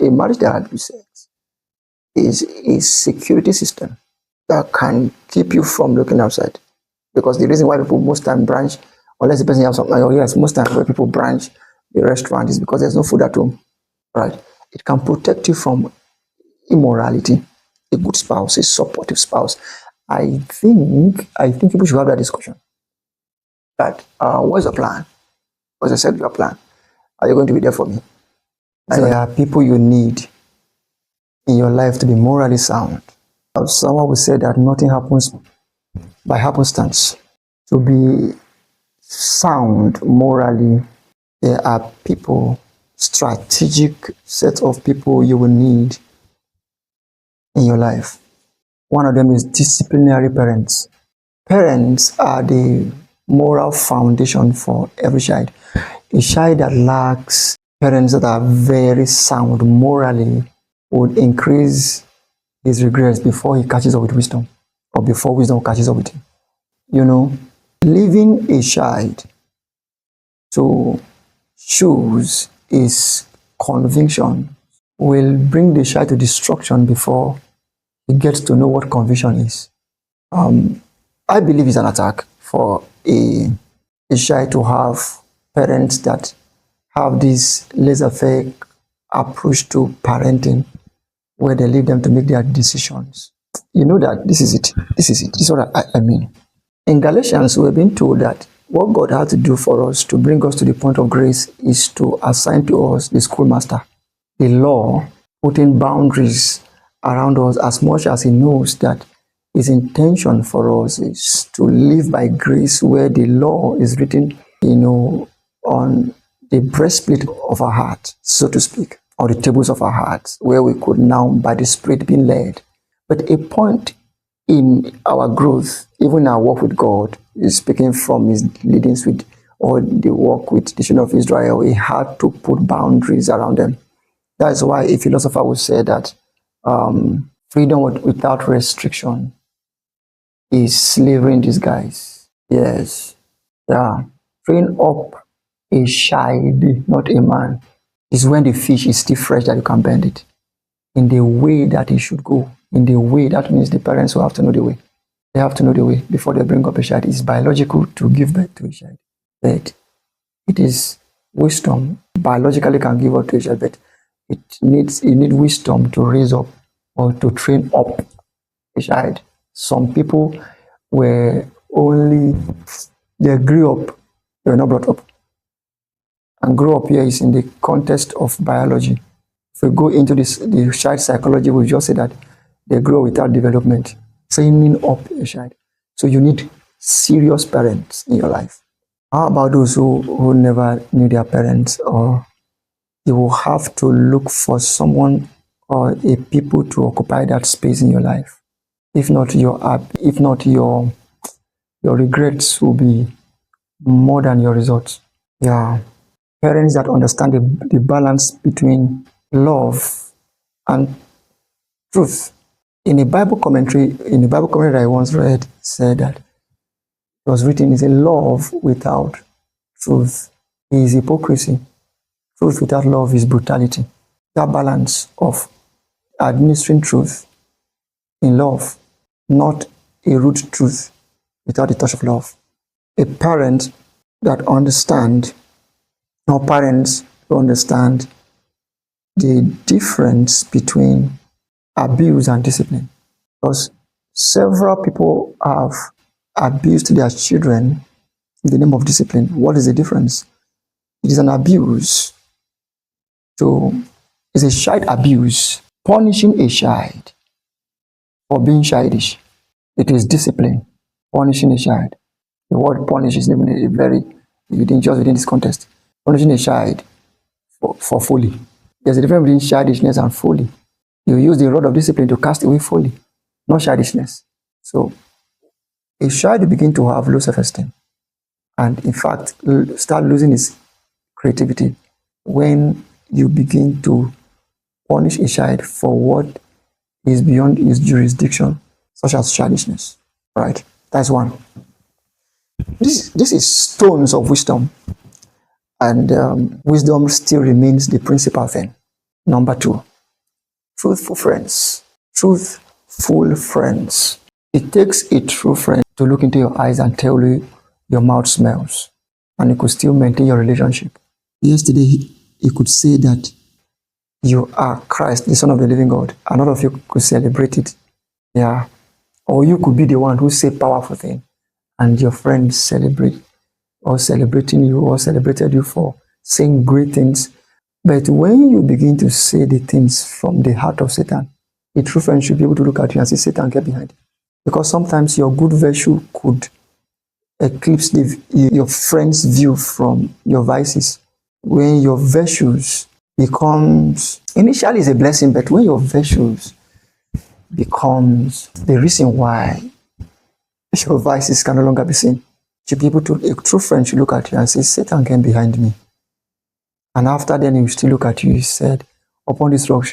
A marriage that had good sex is a security system that can keep you from looking outside. Because the reason why people most time branch, unless the person has something, oh yes, most time where people branch the restaurant is because there's no food at home, right? It can protect you from immorality. A good spouse, a supportive spouse. I think people should have that discussion. That what's your plan? What's your plan? Are you going to be there for me? And there are people you need in your life to be morally sound. Someone will say that nothing happens by happenstance. To be sound morally, there are people, strategic set of people you will need in your life. One of them is disciplinary parents. Parents are the moral foundation for every child. A child that lacks parents that are very sound morally would increase his regrets before he catches up with wisdom, or before wisdom catches up with him. You know, leaving a child to choose his conviction will bring the child to destruction before he gets to know what conviction is. I believe it's an attack for a child to have parents that have this laissez-faire approach to parenting, where they leave them to make their decisions. You know that this is it. This is what I mean. In Galatians, we've been told that what God had to do for us to bring us to the point of grace is to assign to us the schoolmaster, the law, putting boundaries around us as much as he knows that his intention for us is to live by grace, where the law is written, on the breastplate of our heart, so to speak, or the tables of our hearts, where we could now, by the Spirit, be led. But a point in our growth, even our walk with God, is speaking from his leadings with, or the walk with the children of Israel, he had to put boundaries around them. That's why a philosopher would say that freedom without restriction is slavery in disguise. Yes. Yeah. Train up a child, not a man, is when the fish is still fresh that you can bend it in the way that it should go. In the way, that means the parents will have to know the way. They have to know the way before they bring up a child. It's biological to give birth to a child, but it is wisdom. Biologically can give birth to a child, but you need wisdom to raise up or to train up a child. Some people they grew up, they were not brought up. And grow up here is in the context of biology. If we go into the child psychology, we just say that they grow without development, training up a child. So you need serious parents in your life. How about those who never knew their parents? Or you will have to look for someone or a people to occupy that space in your life. If not, your regrets will be more than your results. Yeah. Parents that understand the balance between love and truth. In a Bible commentary I once read, said that it was written, is a love without truth is hypocrisy. Truth without love is brutality. That balance of administering truth in love, not a rude truth without the touch of love. A parent that understands, or parents who understand the difference between abuse and discipline. Because several people have abused their children in the name of discipline. What is the difference? It is an abuse. So it's a child abuse. Punishing a child for being childish, it is discipline. Punishing a child. The word punish is even within this context. Punishing a child for folly. There's a difference between childishness and folly. You use the rod of discipline to cast away folly, not childishness. So a child will begin to have low self-esteem and, in fact, start losing his creativity when you begin to punish a child for what is beyond his jurisdiction, such as childishness. Right? That's one. This is stones of wisdom. And wisdom still remains the principal thing. Number two, Truthful friends. Truthful friends. It takes a true friend to look into your eyes and tell you your mouth smells, and you could still maintain your relationship. Yesterday, he could say that you are Christ, the Son of the living God. And all of you could celebrate it. Yeah. Or you could be the one who say powerful thing, and your friends celebrate, or celebrating you, or celebrated you for saying great things. But when you begin to say the things from the heart of Satan, a true friend should be able to look at you and say, Satan, get behind. Because sometimes your good virtue could eclipse your friend's view from your vices. When your virtues becomes, initially it's a blessing, but when your virtues becomes the reason why your vices can no longer be seen, to be able to, a true friend should look at you and say, Satan came behind me. And after then, he will still look at you, he said, upon this rock.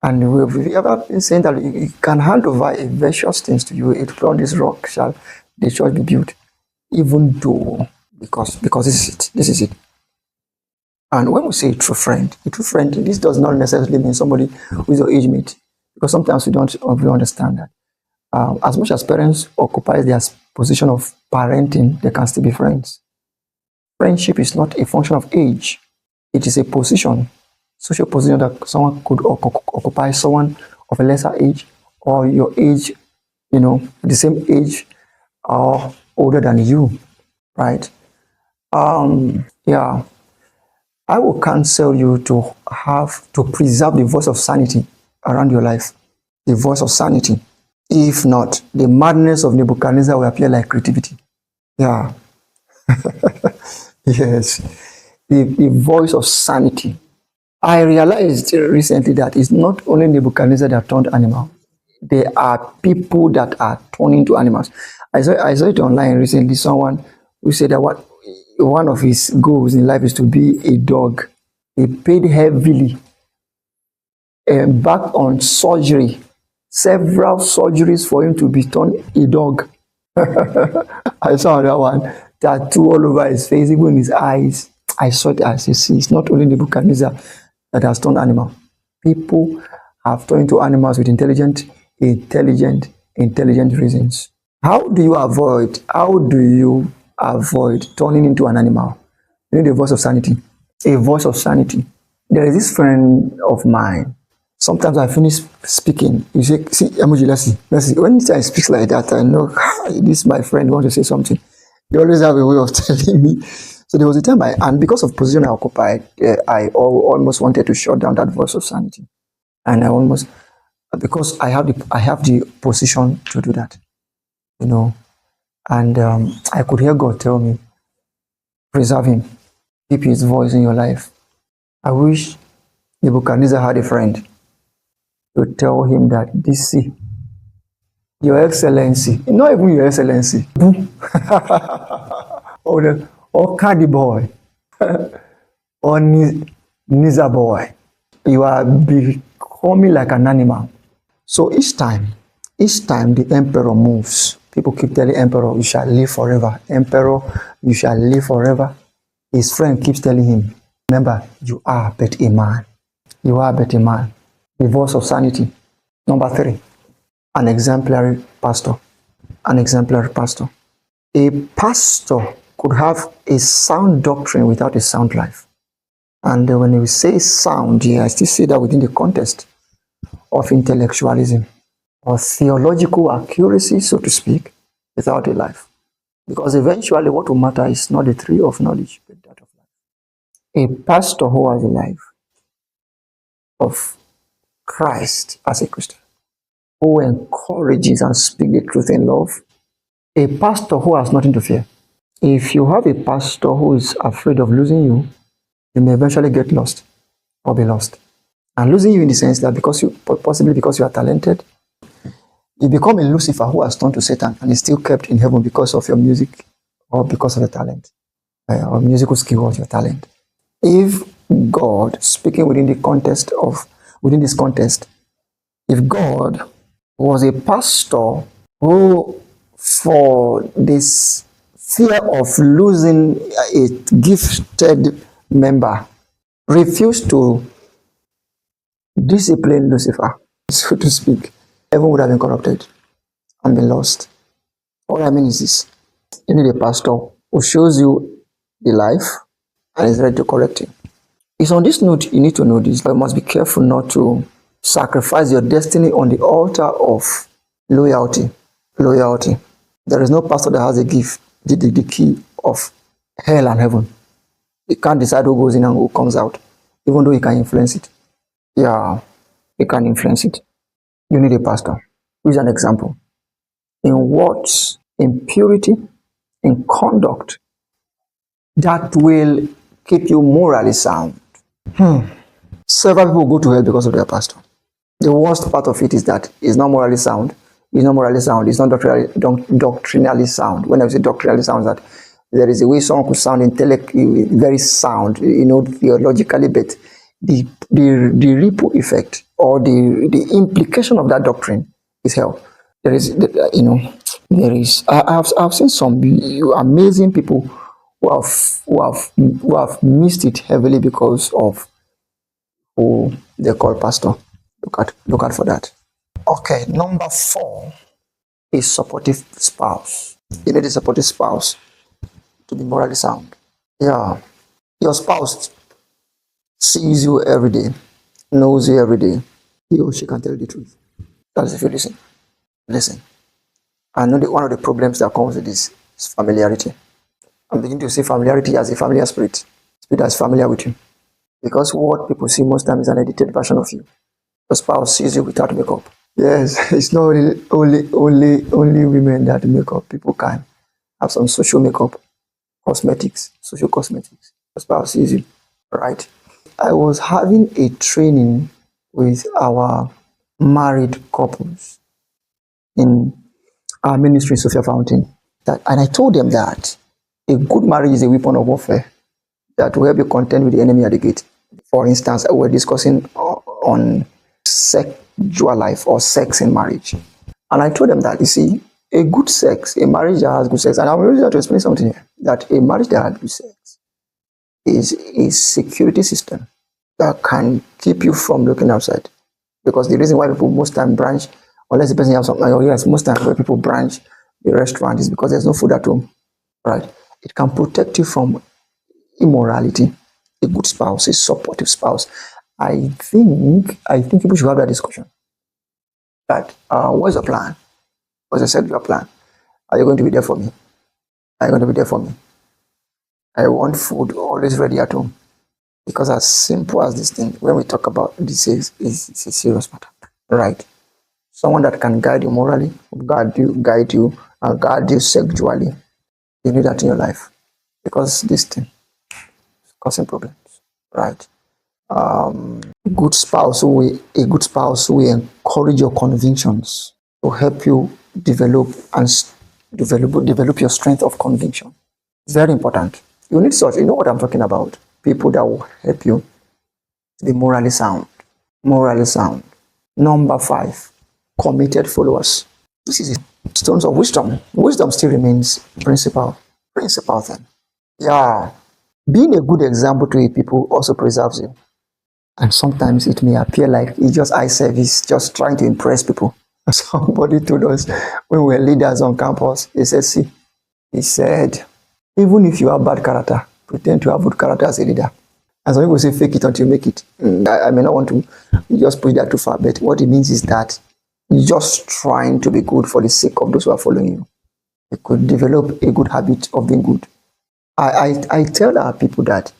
And we've ever been saying that you can hand over a virtuous things to you, upon this rock shall the church be built. Even though, because this is it. And when we say a true friend, this does not necessarily mean somebody who is your age mate, because sometimes we don't really understand that. As much as parents occupy their position of parenting, they can still be friends. Friendship is not a function of age. It is a position, social position that someone could occupy, someone of a lesser age, or your age, the same age or older than you, right? Yeah. I will counsel you to preserve the voice of sanity around your life. The voice of sanity. If not, the madness of Nebuchadnezzar will appear like creativity. Yeah. Yes. The voice of sanity. I realized recently that it's not only Nebuchadnezzar that turned animal. There are people that are turning to animals. I saw it online recently, someone who said that one of his goals in life is to be a dog. He paid heavily back on surgery, several surgeries for him to be turned a dog. I saw another one, tattoo all over his face, even his eyes. I saw it as you see, it's not only Nebuchadnezzar that has turned animal. People have turned into animals with intelligent reasons. How do you avoid turning into an animal? You need a voice of sanity. A voice of sanity. There is this friend of mine. Sometimes I finish speaking. You say, see, Emoji, let's see. When I speak like that, I know, this my friend wants to say something. They always have a way of telling me. So there was a time and because of position I occupied, I almost wanted to shut down that voice of sanity. And I almost, because I have the position to do that, and I could hear God tell me, preserve him, keep his voice in your life. I wish Nebuchadnezzar had a friend to tell him that this, see, Your Excellency, not even Your Excellency, or Cardi Boy, or Niza Boy, you are becoming like an animal. So each time the emperor moves, people keep telling emperor, you shall live forever. Emperor, you shall live forever. His friend keeps telling him, remember, you are but a man. You are but a man. The voice of sanity. Number 3, an exemplary pastor. An exemplary pastor. A pastor could have a sound doctrine without a sound life. And when we say sound, I still say that within the context of intellectualism or theological accuracy, so to speak, without a life. Because eventually what will matter is not the tree of knowledge, but that of life. A pastor who has a life of Christ as a Christian, who encourages and speaks the truth in love, a pastor who has nothing to fear. If you have a pastor who is afraid of losing you, you may eventually get lost or be lost. And losing you in the sense that possibly because you are talented, you become a Lucifer who has turned to Satan and is still kept in heaven because of your music or because of your talent, or musical skill or your talent. If God, speaking within this context, if God was a pastor who, for this fear of losing a gifted member, refused to discipline Lucifer, so to speak, heaven would have been corrupted and been lost. All I mean is this: you need a pastor who shows you the life and is ready to correct you. It's on this note you need to know this. You must be careful not to sacrifice your destiny on the altar of loyalty. Loyalty. There is no pastor that has a gift, the key of hell and heaven. He can't decide who goes in and who comes out, even though he can influence it. Yeah, he can influence it. You need a pastor. Here's an example. In words, in purity, in conduct, that will keep you morally sound. Several people go to hell because of their pastor. The worst part of it is that it's not morally sound. It's not morally sound. It's not doctrinally sound. When I say doctrinally sound, that there is a way someone could sound intellectually very sound, theologically, but the ripple effect or the implication of that doctrine is hell. There is, there is. I've seen some amazing people who have missed it heavily because of who they call pastor. Look out for that. Okay, number 4 is supportive spouse. You need a supportive spouse to be morally sound. Yeah, your spouse sees you every day, knows you every day. He or she can tell you the truth. That's if you listen. Listen. I know that one of the problems that comes with this is familiarity. I'm beginning to see familiarity as a familiar spirit that's familiar with you. Because what people see most times is an edited version of you. Your spouse sees you without makeup. Yes, it's not only women that make up. People can have some social makeup, cosmetics, social cosmetics. Your spouse sees you, right? I was having a training with our married couples in our ministry, Sophia Fountain. And I told them that a good marriage is a weapon of warfare that will help you contend with the enemy at the gate. For instance, we're discussing on sexual life or sex in marriage. And I told them that, you see, a good sex, a marriage that has good sex, and I'm really going to explain something here, that a marriage that has good sex is a security system that can keep you from looking outside. Because the reason why people most time branch, unless the person has something, yes, most time where people branch the restaurant is because there's no food at home, right? It can protect you from immorality. A good spouse, a supportive spouse. I think people should have that discussion. That what's your plan? What's the set your plan? Are you going to be there for me? Are you going to be there for me? I want food always ready at home. Because as simple as this thing, when we talk about this is a serious matter. Right? Someone that can guide you morally, guide you, and guide you sexually. You need that in your life. Because this thing is causing problems. Right? A good spouse who will encourage your convictions to help you develop your strength of conviction. Very important. You need such. You know what I'm talking about. People that will help you to be morally sound. Morally sound. Number 5, committed followers. This is the stones of wisdom. Wisdom still remains principal. Principal thing. Yeah. Being a good example to people also preserves you. And sometimes it may appear like it's just eye service, just trying to impress people. Somebody told us when we were leaders on campus, he said, even if you have bad character, pretend to have good character as a leader. And some people say, fake it until you make it. I may not want to just push that too far, but what it means is that you're just trying to be good for the sake of those who are following you. You could develop a good habit of being good. I tell our people that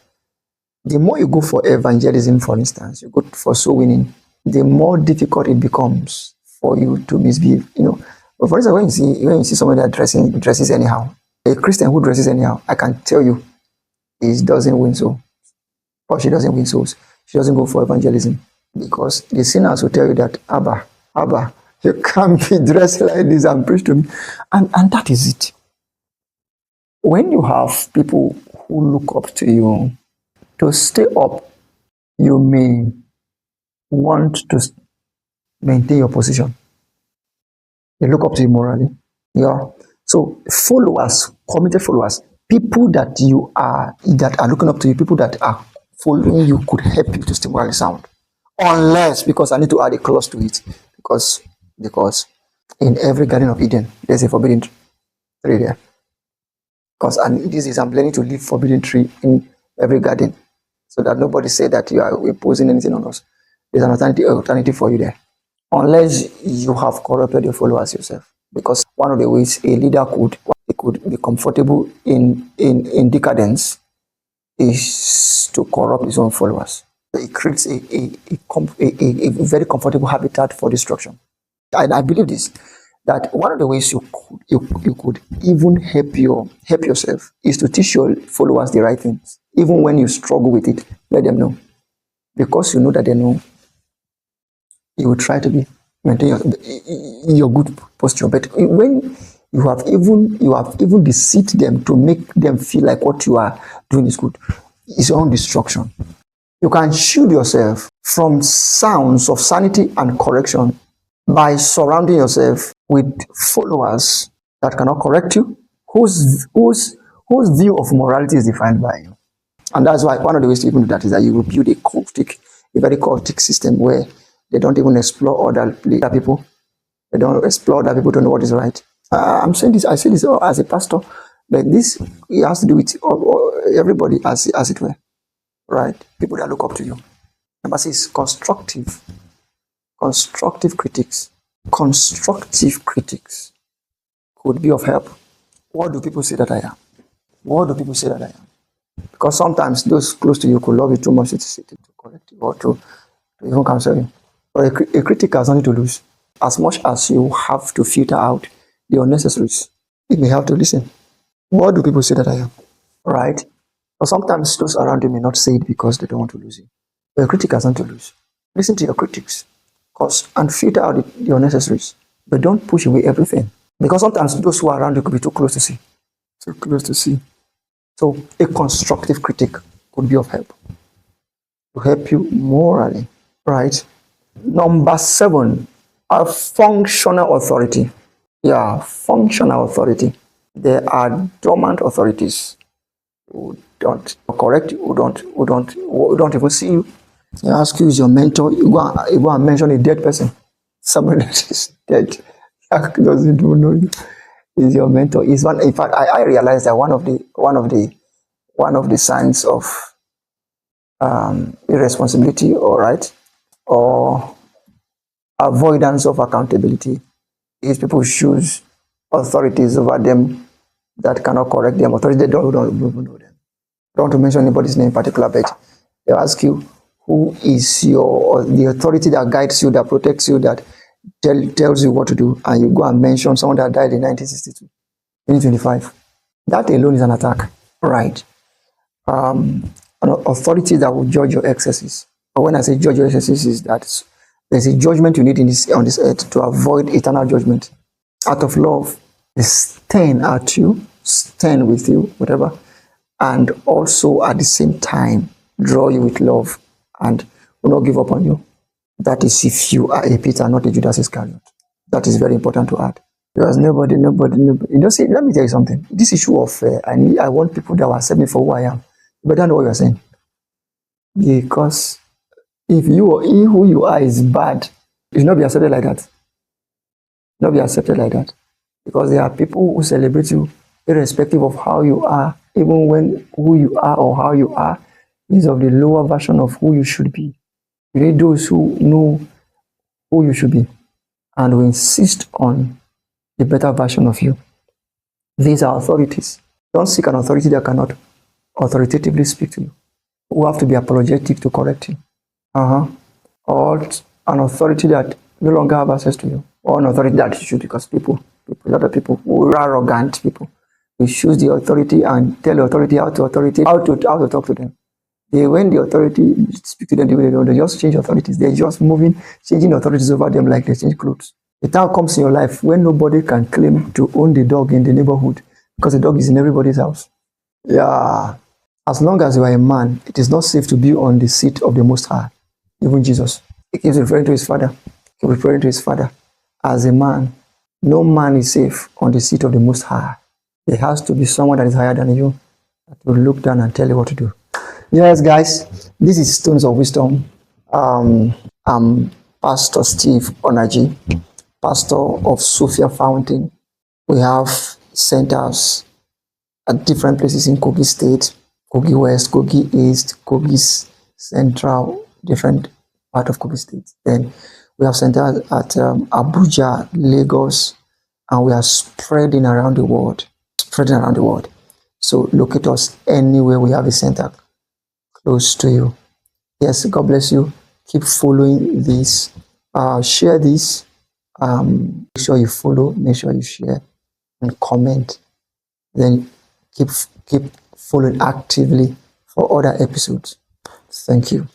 the more you go for evangelism, for instance, you go for soul winning, the more difficult it becomes for you to misbehave. But for instance, when you see somebody that dresses anyhow, a Christian who dresses anyhow, I can tell you, he doesn't win souls, or she doesn't win souls. She doesn't go for evangelism because the sinners will tell you that Abba, you can't be dressed like this and preach to me, and that is it. When you have people who look up to you, to stay up, you may want to maintain your position. They look up to you morally. Yeah. So followers, committed followers, people that are looking up to you, people that are following you could help you to stay morally sound. Unless, because I need to add a clause to it, because in every Garden of Eden, there's a forbidden tree there. Because and this is I'm planning to leave forbidden tree in every garden, so that nobody say that you are imposing anything on us. There's an alternative for you there, unless you have corrupted your followers yourself. Because one of the ways a leader could be comfortable in decadence is to corrupt his own followers. It creates a very comfortable habitat for destruction. I believe this, that one of the ways you could even help yourself is to teach your followers the right things. Even when you struggle with it, let them know. Because you know that they know, you will try to maintain your good posture. But when you have even deceived them to make them feel like what you are doing is good, it's your own destruction. You can shield yourself from sounds of sanity and correction by surrounding yourself with followers that cannot correct you, whose view of morality is defined by you. And that's why one of the ways to even do that is that you will build a very cultic system where they don't even explore other people. They don't explore other people to know what is right. I say this as a pastor, but this it has to do with everybody as it were. Right? People that look up to you. Number 6, constructive critics. Constructive critics could be of help. What do people say that I am? What do people say that I am? Because sometimes those close to you could love you too much to correct you or to even counsel you. But a critic has nothing to lose. As much as you have to filter out the unnecessaries, you may have to listen. What do people say that I am? Right? But sometimes those around you may not say it because they don't want to lose you. But a critic has nothing to lose. Listen to your critics and filter out the unnecessaries. But don't push away everything. Because sometimes those who are around you could be too close to see. Too close to see. So a constructive critic could be of help. To help you morally. Right? Number 7, a functional authority. Yeah, functional authority. There are dormant authorities who don't correct you, who don't even see you. They ask you, is your mentor? You go and mention a dead person. Somebody that is dead. Doesn't even know you. Is your mentor? Is one. In fact, I realized that one of the signs of irresponsibility, or avoidance of accountability, is people choose authorities over them that cannot correct them. Authorities they don't even know them. Don't want to mention anybody's name in particular, but they ask you, who is the authority that guides you, that protects you, that tells you what to do, and you go and mention someone that died in 1962, 2025. That alone is an attack, right? An authority that will judge your excesses. But when I say judge your excesses, is that there's a judgment you need on this earth to avoid eternal judgment. Out of love, they stand at you, stand with you, whatever, and also at the same time draw you with love and will not give up on you. That is if you are a Peter, not a Judas Iscariot. That is very important to add. Because nobody. You know, see, let me tell you something. This issue of I want people that will accept me for who I am. You better know what you're saying. Because if who you are is bad, you should not be accepted like that. Not be accepted like that. Because there are people who celebrate you irrespective of how you are, even when who you are or how you are is of the lower version of who you should be. You need those who know who you should be and who insist on the better version of you. These are authorities. Don't seek an authority that cannot authoritatively speak to you, who have to be apologetic to correct you. Or an authority that no longer have access to you, or an authority that you should, because other people who are arrogant people, we choose the authority and tell the authority how to talk to them. When the authority speak to them, they just change authorities. They're just changing authorities over them like they change clothes. The time comes in your life when nobody can claim to own the dog in the neighborhood because the dog is in everybody's house. Yeah. As long as you are a man, it is not safe to be on the seat of the Most High. Even Jesus. He keeps referring to his father. He keeps referring to his father. As a man, no man is safe on the seat of the Most High. There has to be someone that is higher than you that will look down and tell you what to do. Yes, guys, this is Stones of Wisdom. I'm Pastor Steve Onaji, pastor of Sophia Fountain. We have centers at different places in Kogi State, Kogi West, Kogi East, Kogi Central, different part of Kogi State. Then we have centers at Abuja, Lagos, and we are spreading around the world. So locate us anywhere we have a center close to you. Yes, God bless you. Keep following this. Share this. Make sure you follow. Make sure you share and comment. Then keep following actively for other episodes. Thank you.